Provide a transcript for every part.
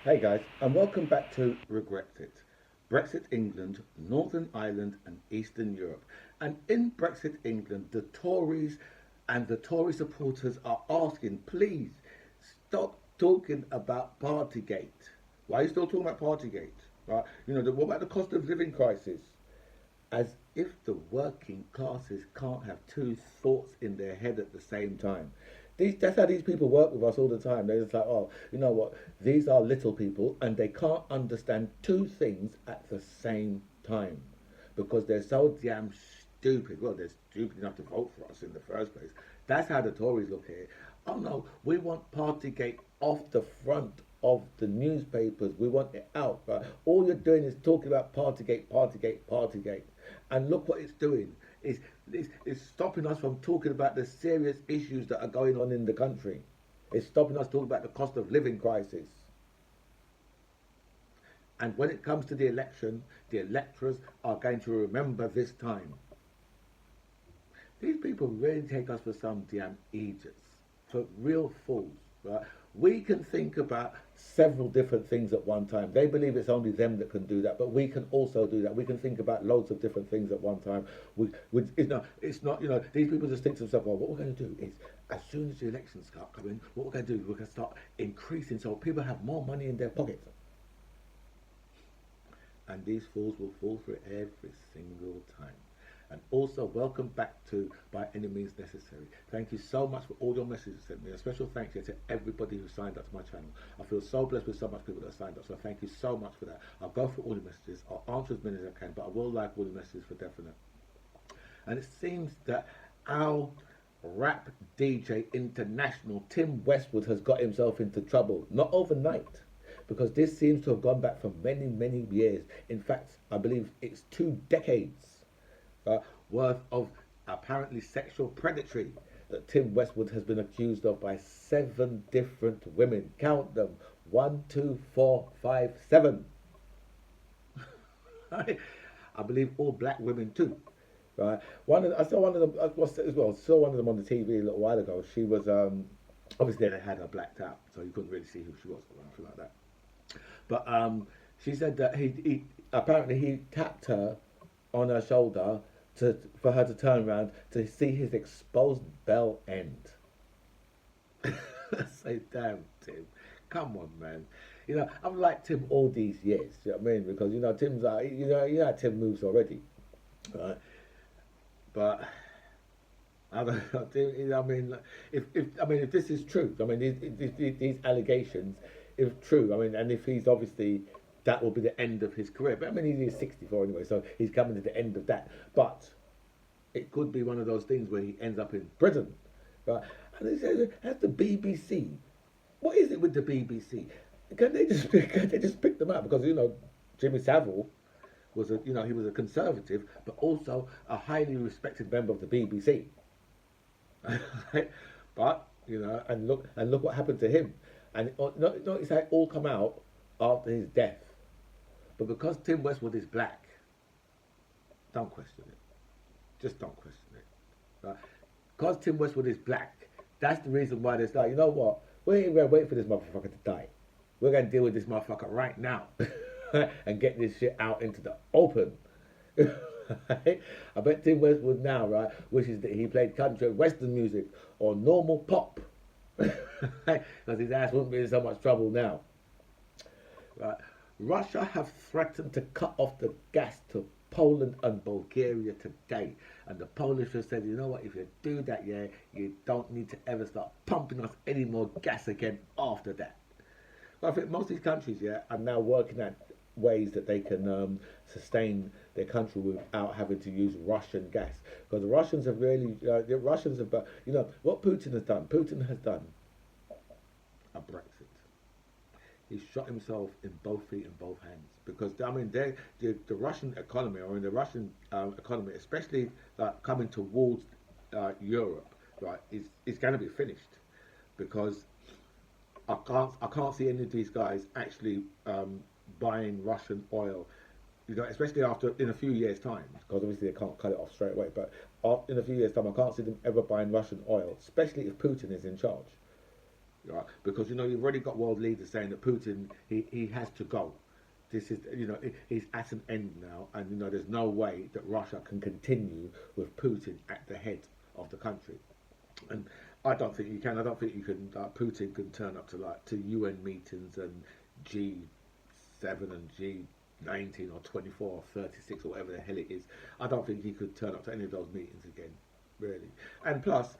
Hey guys, and welcome back to Regretted. Brexit England, Northern Ireland, and Eastern Europe. And in Brexit England, the Tories and the Tory supporters are asking, please stop talking about Partygate. Why are you still talking about Partygate? Right? What about the cost of living crisis? As if the working classes can't have two thoughts in their head at the same time. That's how these people work with us all the time. They're just like, oh, you know what? These are little people and they can't understand two things at the same time because they're so damn stupid. Well, they're stupid enough to vote for us in the first place. That's how the Tories look here. Oh no, we want Partygate off the front of the newspapers. We want it out. Right? All you're doing is talking about Partygate, Partygate, Partygate. And look what it's doing. It's stopping us from talking about the serious issues that are going on in the country. It's stopping us talking about the cost of living crisis. And when it comes to the election, the electors are going to remember this time. These people really take us for some damn idiots, for real fools. Right? We can think about several different things at one time. They believe it's only them that can do that, but we can also do that. We can think about loads of different things at one time. It's not, these people just think to themselves, well, what we're going to do is, as soon as the elections start coming, what we're going to do is we're going to start increasing so people have more money in their pockets. And these fools will fall for it every single time. And also, welcome back to By Any Means Necessary. Thank you so much for all your messages you sent me. A special thank you to everybody who signed up to my channel. I feel so blessed with so much people that signed up, so thank you so much for that. I'll go through all the messages. I'll answer as many as I can, but I will like all the messages for definite. And it seems that our rap DJ international, Tim Westwood, has got himself into trouble. Not overnight, because this seems to have gone back for many, many years. In fact, I believe it's 2 decades worth of apparently sexual predatory that Tim Westwood has been accused of by 7 different women. Count them: 1, 2, 4, 5, 7. I believe all black women too. Right. I saw one of them. As well. Saw one of them on the TV a little while ago. She was obviously they had her blacked out, so you couldn't really see who she was or anything like that. But she said that he apparently he tapped her on her shoulder for her to turn around to see his exposed bell end. Say, damn, Tim, come on, man. I've liked Tim all these years. You know what I mean? Because Tim's like, you know how Tim moves already, right? But I don't know. I mean, if this is true, I mean, these allegations, if true, I mean, and if he's obviously that will be the end of his career. But I mean, he's 64 anyway, so he's coming to the end of that. But it could be one of those things where he ends up in prison, right? And they say, has the BBC? What is it with the BBC? Can they just pick them out? Because Jimmy Savile was he was a conservative, but also a highly respected member of the BBC. But and look what happened to him. And notice how it all come out after his death. But because Tim Westwood is black, don't question it. Just don't question it. Right? Because Tim Westwood is black, that's the reason why they're like, you know what? We ain't going to wait for this motherfucker to die. We're going to deal with this motherfucker right now and get this shit out into the open. I bet Tim Westwood now, right, wishes that he played country and western music or normal pop. Because his ass wouldn't be in so much trouble now. Right. Russia have threatened to cut off the gas to Poland and Bulgaria today. And the Polish have said, you know what, if you do that, yeah, you don't need to ever start pumping us any more gas again after that. But I think most of these countries, yeah, are now working at ways that they can sustain their country without having to use Russian gas. Because the Russians have really, what Putin has done. Putin has done a Brexit. He shot himself in both feet and both hands because I mean the Russian economy, or in the Russian economy, especially coming towards Europe, right, is going to be finished because I can't see any of these guys actually buying Russian oil, especially in a few years' time, because obviously they can't cut it off straight away. But in a few years' time, I can't see them ever buying Russian oil, especially if Putin is in charge. right? Because you've already got world leaders saying that Putin he has to go. This is he's at an end now, and there's no way that Russia can continue with Putin at the head of the country. And I don't think you can. I don't think you can. Putin can turn up to UN meetings and G7 and G19 or 24 or 36 or whatever the hell it is. I don't think he could turn up to any of those meetings again, really. And plus,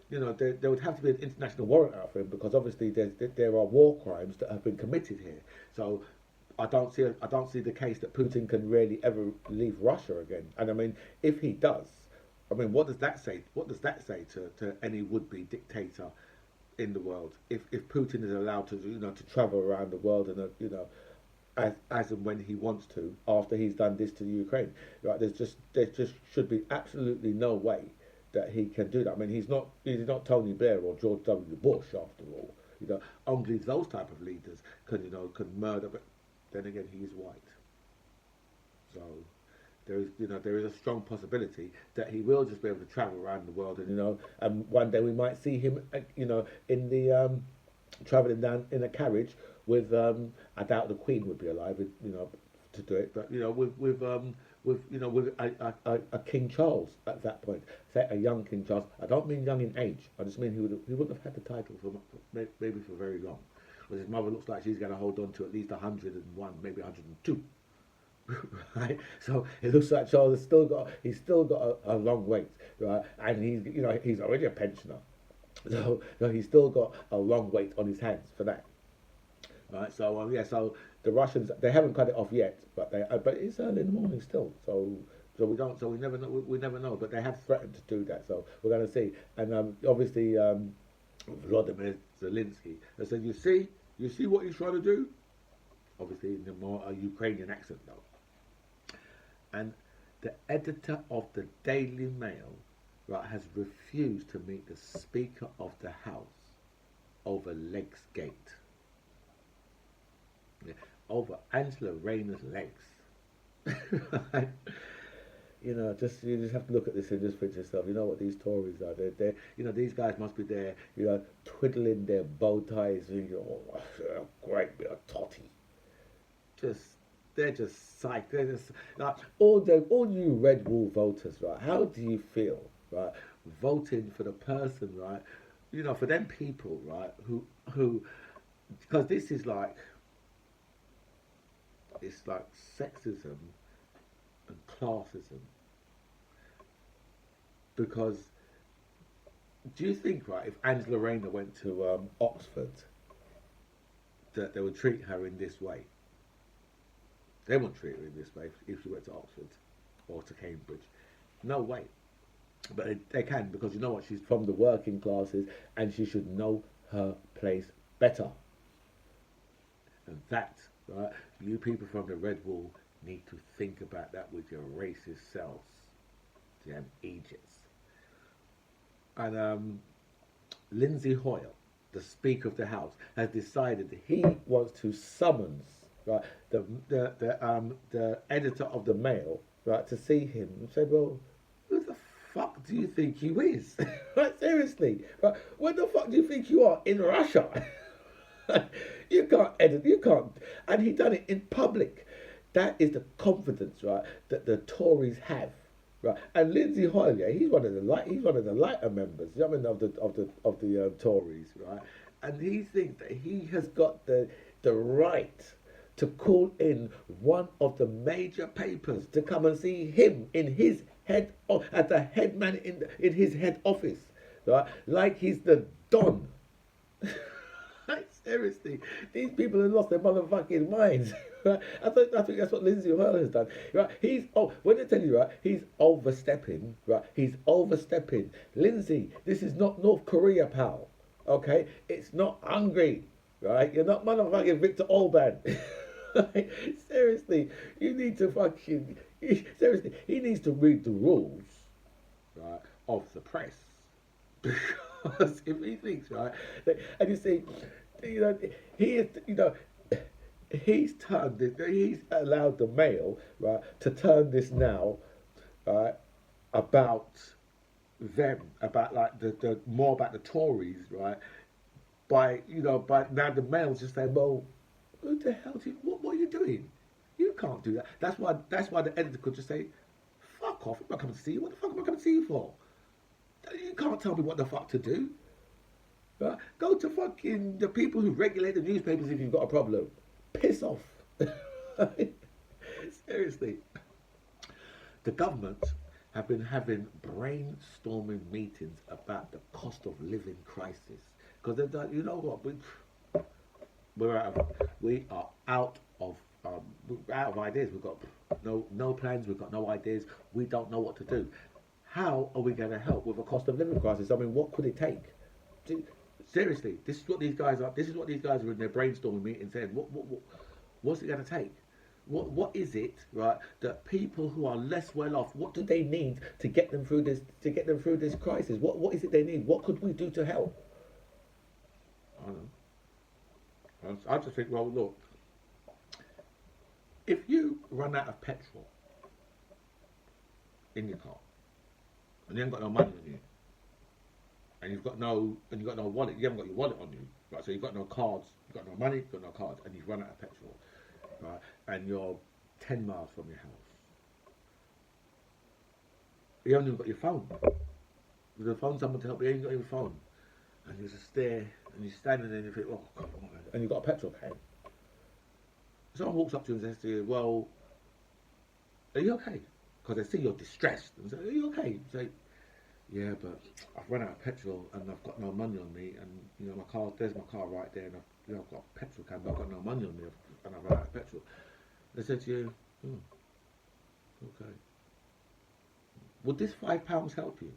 there would have to be an international warrant out for him, because obviously there are war crimes that have been committed here. So I don't see the case that Putin can really ever leave Russia again. And I mean, if he does, I mean, what does that say? What does that say to any would-be dictator in the world? If Putin is allowed to to travel around the world and as and when he wants to, after he's done this to Ukraine, right? There just should be absolutely no way that he can do that. I mean, he's not Tony Blair or George W. Bush, after all. Only those type of leaders can murder. But then again, he is white, so there is a strong possibility that he will just be able to travel around the world, and one day we might see him, in the traveling down in a carriage with I doubt the Queen would be alive, to do it, but with a King Charles at that point, say a young King Charles. I don't mean young in age. I just mean he wouldn't have had the title for maybe for very long, because his mother looks like she's going to hold on to at least 101, maybe 102. Right, so it looks like Charles has still got a long wait, right? And he's already a pensioner, so he's still got a long wait on his hands for that, right? So so the Russians, they haven't cut it off yet, but it's early in the morning still, so we never know, but they have threatened to do that, so we're going to see. And obviously Vladimir Zelensky has said, you see what he's trying to do, obviously in a more Ukrainian accent though. And the editor of the Daily Mail, right, has refused to meet the Speaker of the House over Legsgate. Yeah, over Angela Rayner's legs. Right? You just have to look at this and just think to yourself, what these Tories are. They're these guys must be there, twiddling their bow ties, thinking, oh, a great bit of totty. They're just psyched. They're just like all you Red Wall voters, right? How do you feel, right? Voting for the person, right? For them people, right? Who, because this is like, it's like sexism and classism. Because do you think, right, if Angela Rayner went to Oxford, that they would treat her in this way? They won't treat her in this way if she went to Oxford or to Cambridge. No way. But they can, because you know what? She's from the working classes and she should know her place better. And that, right, you people from the Red Wall need to think about that with your racist selves. Damn Egypts. And Lindsay Hoyle, the Speaker of the House, has decided that he wants to summons, right, the editor of the Mail, right, to see him and say, well, who the fuck do you think you is? Right, seriously, right? Where the fuck do you think you are in Russia? You can't edit, you can't. And he done it in public. That is the confidence, right, that the Tories have, right? And Lindsay Hoyle, yeah, he's one of the lighter members, I mean, of the Tories, right? And he thinks that he has got the right to call in one of the major papers to come and see him in his head, as the head man in his head office, right? Like he's the Don. Like, seriously, these people have lost their motherfucking minds. Right? I think that's what Lindsay Hoyle has done. Right? When I tell you, right, he's overstepping. Right? He's overstepping. Lindsay, this is not North Korea, pal. Okay? It's not Hungary. Right? You're not motherfucking Viktor Orban. Right? Seriously, you need to seriously, he needs to read the rules, right, of the press. Because if he thinks, right, and you see, he is, he's allowed the Mail, right, to turn this now, right, about them, about like the more about the Tories, right, by now the males just say, well, who the hell do you, what are you doing? You can't do that. That's why the editor could just say, fuck off, I'm not coming to see you. What the fuck am I coming to see you for? You can't tell me what the fuck to do. Right? Go to fucking the people who regulate the newspapers if you've got a problem. Piss off. Seriously. The government have been having brainstorming meetings about the cost of living crisis. Because they're like, you know what, we are out of ideas. We've got no plans. We've got no ideas. We don't know what to do. How are we going to help with a cost of living crisis? I mean, what could it take? Seriously, this is what these guys are. This is what these guys are in their brainstorming meeting saying. What's it going to take? What is it, right? That people who are less well off, what do they need to get them through this? To get them through this crisis? What is it they need? What could we do to help? I don't know. I just think, well, look, if you run out of petrol in your car and you haven't got no money on you, and you've got no wallet, you haven't got your wallet on you, right? So you've got no cards, you've got no money, you've got no cards, and you've run out of petrol, right? And you're 10 miles from your house. You haven't even got your phone. With the phone, someone to help you, you ain't got your phone. And you're just there, and you're standing there, and you think, oh, God, and you've got a petrol can. Someone walks up to you and says to you, well, are you okay? Because they see you're distressed. And say, are you okay? You say, yeah, but I've run out of petrol, and I've got no money on me, and, you know, there's my car right there, and I've got a petrol can, but I've got no money on me, and I've run out of petrol. They said to you, okay. Would this £5 help you?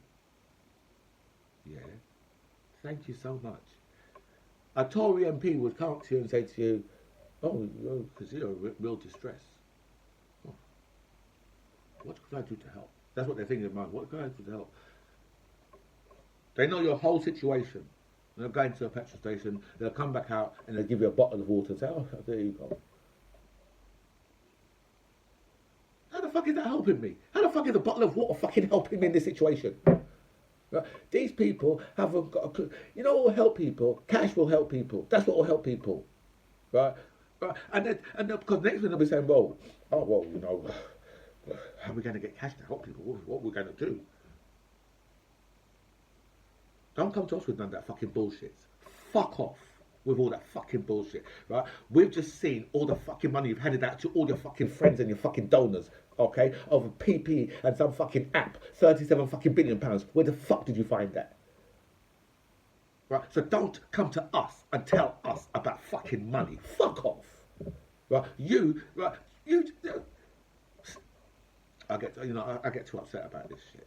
Yeah. Thank you so much. A Tory MP would come up to you and say to you, oh, because you're in real distress. Oh. What could I do to help? That's what they're thinking in mind. What could I do to help? They know your whole situation. They'll go into a petrol station, they'll come back out, and they'll give you a bottle of water and say, oh, there you go. How the fuck is that helping me? How the fuck is a bottle of water fucking helping me in this situation? Right? These people haven't got a clue. You know what will help people? Cash will help people. That's what will help people. Right? Right? And because next thing they'll be saying, well, you know, how are we going to get cash to help people? What are we going to do? Don't come to us with none of that fucking bullshit. Fuck off with all that fucking bullshit, right? We've just seen all the fucking money you've handed out to all your fucking friends and your fucking donors, okay? Over PP and some fucking app, 37 fucking billion pounds. Where the fuck did you find that? Right? So don't come to us and tell us about fucking money. Fuck off. Right? I get too upset about this shit.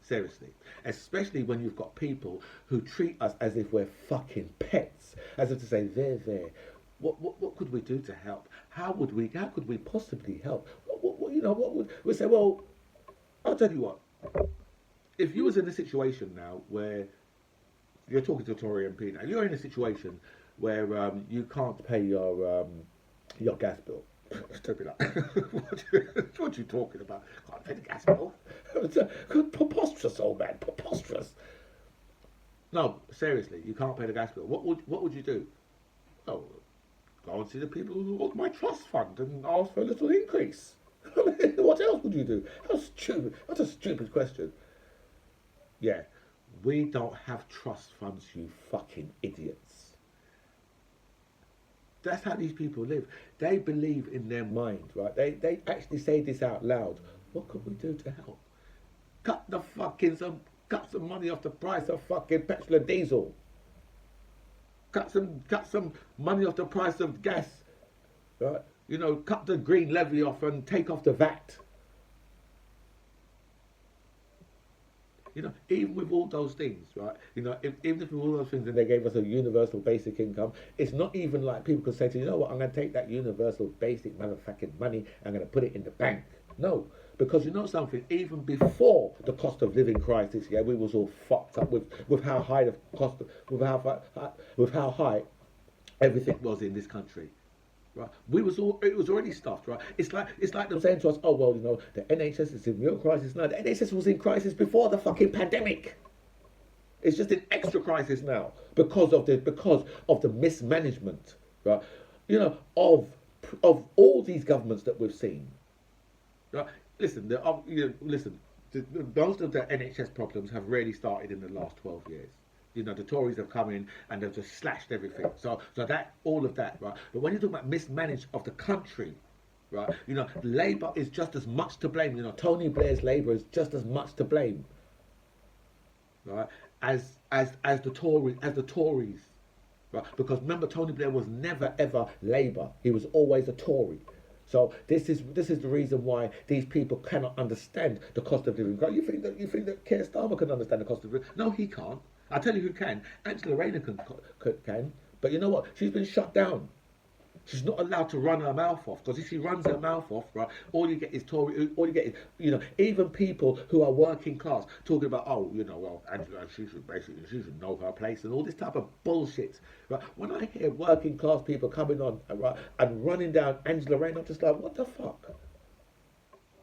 Seriously, especially when you've got people who treat us as if we're fucking pets, as if to say, there. What could we do to help? How could we possibly help? What would we say? Well, I'll tell you what. If you was in a situation now where you're talking to a Tory MP now, you're in a situation where you can't pay your gas bill. Don't be like, what are you talking about? Can't pay the gas bill. It's preposterous, old man, preposterous. No, seriously, you can't pay the gas bill. What would you do? Oh, go and see the people who hold my trust fund and ask for a little increase. I mean, what else would you do? How stupid! That's a stupid question. Yeah, we don't have trust funds, you fucking idiots. That's how these people live. They believe in their mind, right? They actually say this out loud. What could we do to help? Cut some money off the price of fucking petrol and diesel. Cut some money off the price of gas. Right? You know, cut the green levy off and take off the VAT. You know, even with all those things, right? You know, even if with all those things and they gave us a universal basic income, it's not even like people could say to you know what, I'm going to take that universal basic motherfucking money, I'm going to put it in the bank. No, because you know something, even before the cost of living crisis, yeah, we was all fucked up with how high the cost, with how high everything was in this country. Right, it was already stuffed, right? It's like them saying to us, oh well, you know, the NHS is in real crisis now. The NHS was in crisis before the fucking pandemic. It's just in extra crisis now because of the mismanagement, right? You know, of all these governments that we've seen. Right? Listen, listen. Most of the NHS problems have really started in the last 12 years. You know, the Tories have come in and they've just slashed everything. So that all of that, right? But when you talk about mismanaged of the country, right? You know, Labour is just as much to blame. You know, Tony Blair's Labour is just as much to blame, right? As the Tories, right? Because remember, Tony Blair was never ever Labour. He was always a Tory. So this is the reason why these people cannot understand the cost of living. You think that Keir Starmer can understand the cost of living? No, he can't. I tell you who can. Angela Rayner can. But you know what? She's been shut down. She's not allowed to run her mouth off, because if she runs her mouth off, right, all you get is Tory. All you get is, you know, even people who are working class talking about, oh, you know, well, Angela, she should know her place and all this type of bullshit, right? When I hear working class people coming on, right, and running down Angela Rayner, I'm just like, what the fuck?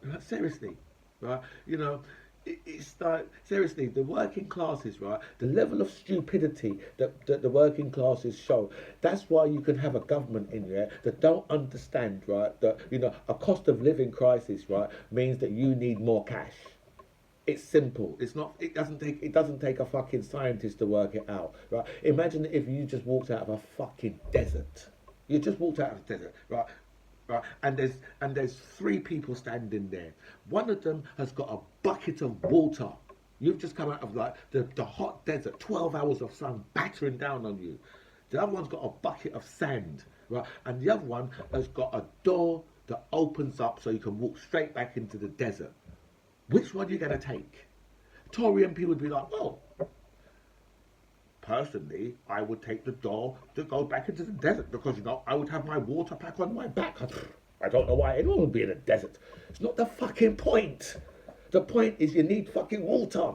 Right, seriously, right? You know. It's like, seriously, the working classes, right? The level of stupidity that the working classes show. That's why you can have a government in there that don't understand, right? That, you know, a cost of living crisis, right, means that you need more cash. It's simple. It's not. It doesn't take a fucking scientist to work it out, right? Imagine if you just walked out of a fucking desert. You just walked out of a desert, right? Right, and there's three people standing there. One of them has got a bucket of water. You've just come out of like the hot desert, 12 hours of sun battering down on you. The other one's got a bucket of sand, right? And the other one has got a door that opens up so you can walk straight back into the desert. Which one are you going to take? Tory MP would be like, well, personally, I would take the door to go back into the desert because, you know, I would have my water pack on my back. I don't know why anyone would be in a desert. It's not the fucking point. The point is you need fucking water,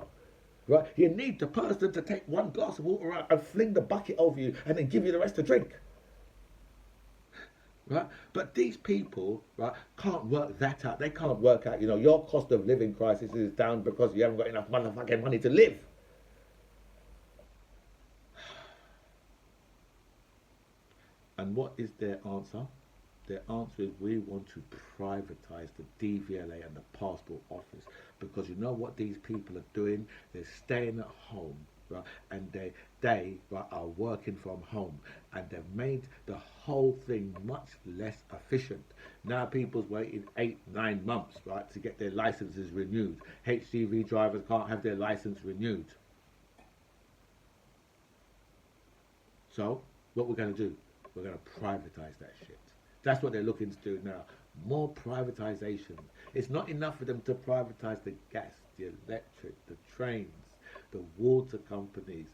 right? You need the person to take one glass of water out and fling the bucket over you and then give you the rest to drink. Right? But these people, right, can't work that out. They can't work out, you know, your cost of living crisis is down because you haven't got enough motherfucking money to live. And what is their answer? Their answer is we want to privatise the DVLA and the passport office, because you know what these people are doing? They're staying at home, right? And they right, are working from home, and they've made the whole thing much less efficient. Now people's waiting 8-9 months, right, to get their licenses renewed. HGV drivers can't have their license renewed. So what we're going to do? We're going to privatise that shit. That's what they're looking to do now. More privatisation. It's not enough for them to privatise the gas, the electric, the trains, the water companies,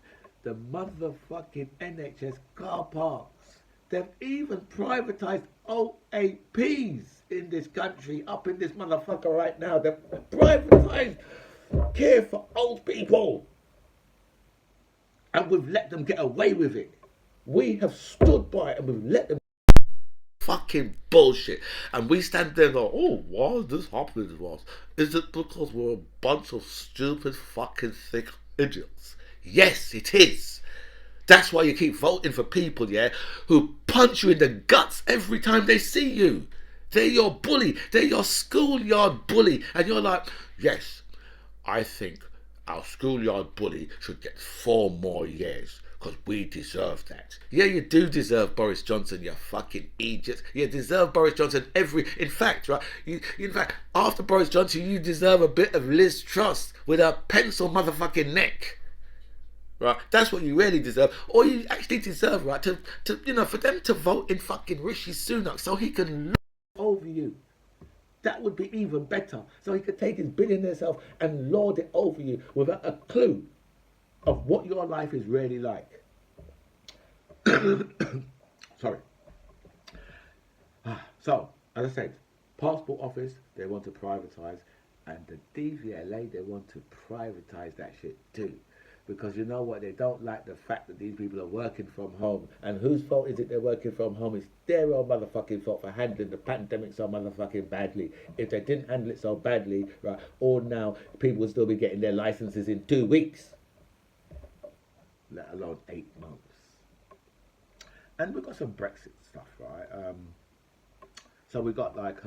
the motherfucking NHS car parks. They've even privatised OAPs in this country, up in this motherfucker right now. They've privatised care for old people. And we've let them get away with it. We have stood by it and we've let them fucking bullshit. And we stand there and go, oh, why is this happening to us? Is it because we're a bunch of stupid fucking thick idiots? Yes, it is. That's why you keep voting for people, yeah, who punch you in the guts every time they see you. They're your bully. They're your schoolyard bully. And you're like, yes, I think our schoolyard bully should get 4 more years. Because we deserve that. Yeah, you do deserve Boris Johnson, you fucking idiot. You deserve Boris Johnson in fact, right? In fact, after Boris Johnson, you deserve a bit of Liz Truss with a pencil motherfucking neck. Right? That's what you really deserve. Or you actually deserve, right, to you know, for them to vote in fucking Rishi Sunak so he can look over you. That would be even better. So he could take his billionaire self and lord it over you without a clue of what your life is really like. Sorry. So, as I said, passport office, they want to privatise, and the DVLA, they want to privatise that shit too. Because you know what, they don't like the fact that these people are working from home. And whose fault is it they're working from home? It's their own motherfucking fault for handling the pandemic so motherfucking badly. If they didn't handle it so badly, right, or now people would still be getting their licenses in 2 weeks. let alone 8 months. And we've got some Brexit stuff, right? So we got like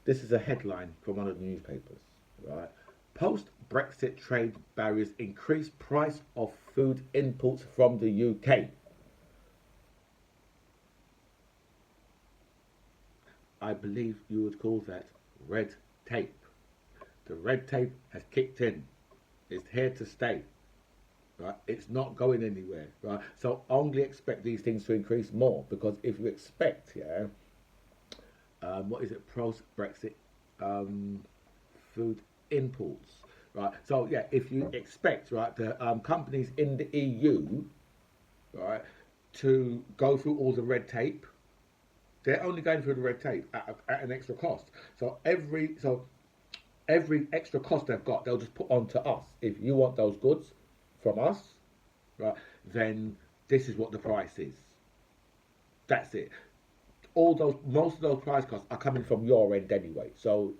this is a headline from one of the newspapers, right? Post Brexit trade barriers increase price of food imports from the UK. I believe you would call that red tape. The red tape has kicked in. It's here to stay. Right? It's not going anywhere. Right? So only expect these things to increase more, because if you expect, what is it, post Brexit food imports, right? So yeah, if you expect, right, the companies in the EU, right, to go through all the red tape, they're only going through the red tape at an extra cost. So every extra cost they've got, they'll just put onto us. If you want those goods from us, right, then this is what the price is. That's it. Most of those price costs are coming from your end anyway. So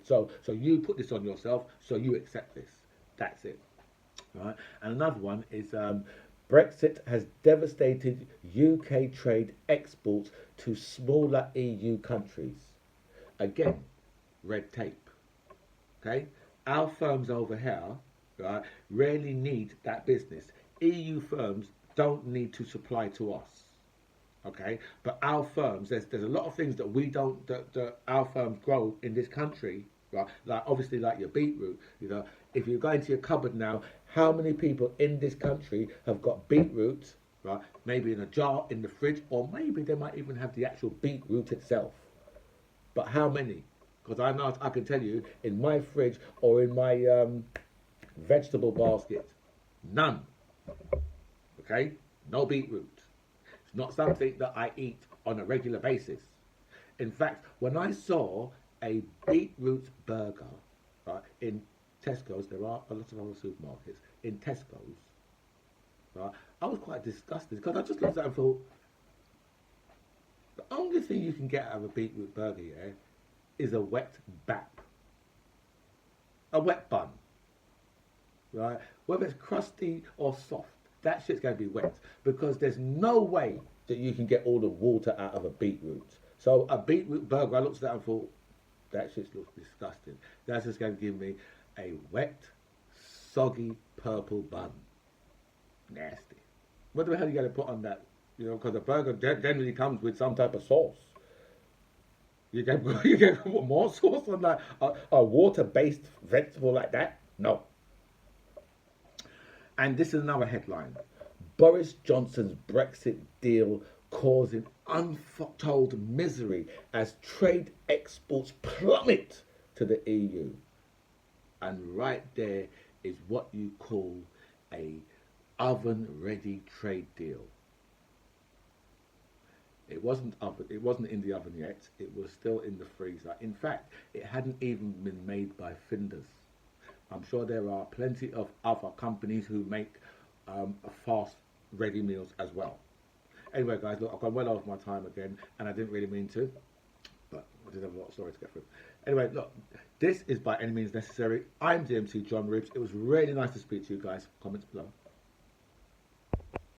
you put this on yourself, so you accept this. That's it. Right? And another one is Brexit has devastated UK trade exports to smaller EU countries. Again, red tape. Okay? Our firms over here, right, rarely need that business. EU firms don't need to supply to us. Okay? But our firms, there's a lot of things that we don't, that our firms grow in this country, right? Like obviously like your beetroot, if you go into your cupboard now, how many people in this country have got beetroot, right? Maybe in a jar in the fridge, or maybe they might even have the actual beetroot itself. But how many? Because I know I can tell you, in my fridge or in my vegetable basket, none. Okay? No beetroot. It's not something that I eat on a regular basis. In fact, when I saw a beetroot burger, right, in Tesco's, there are a lot of other supermarkets, in Tesco's, right, I was quite disgusted, because I just looked at it and thought, the only thing you can get out of a beetroot burger, is a wet bap, a wet bun, right? Whether it's crusty or soft, that shit's going to be wet, because there's no way that you can get all the water out of a beetroot. So a beetroot burger, I looked at that and thought, that shit looks disgusting. That's just going to give me a wet, soggy, purple bun. Nasty. What the hell are you going to put on that? Because a burger generally comes with some type of sauce. You can put more sauce on that? A water-based vegetable like that? No. And this is another headline. Boris Johnson's Brexit deal causing untold misery as trade exports plummet to the EU. And right there is what you call a oven-ready trade deal. It wasn't in the oven yet. It was still in the freezer. In fact, it hadn't even been made by Finders. I'm sure there are plenty of other companies who make fast ready meals as well. Anyway, guys, look, I've gone well over my time again, and I didn't really mean to, but I did have a lot of stories to get through. Anyway, look, this is By Any Means Necessary. I'm DMC John Reeves. It was really nice to speak to you guys. Comments below.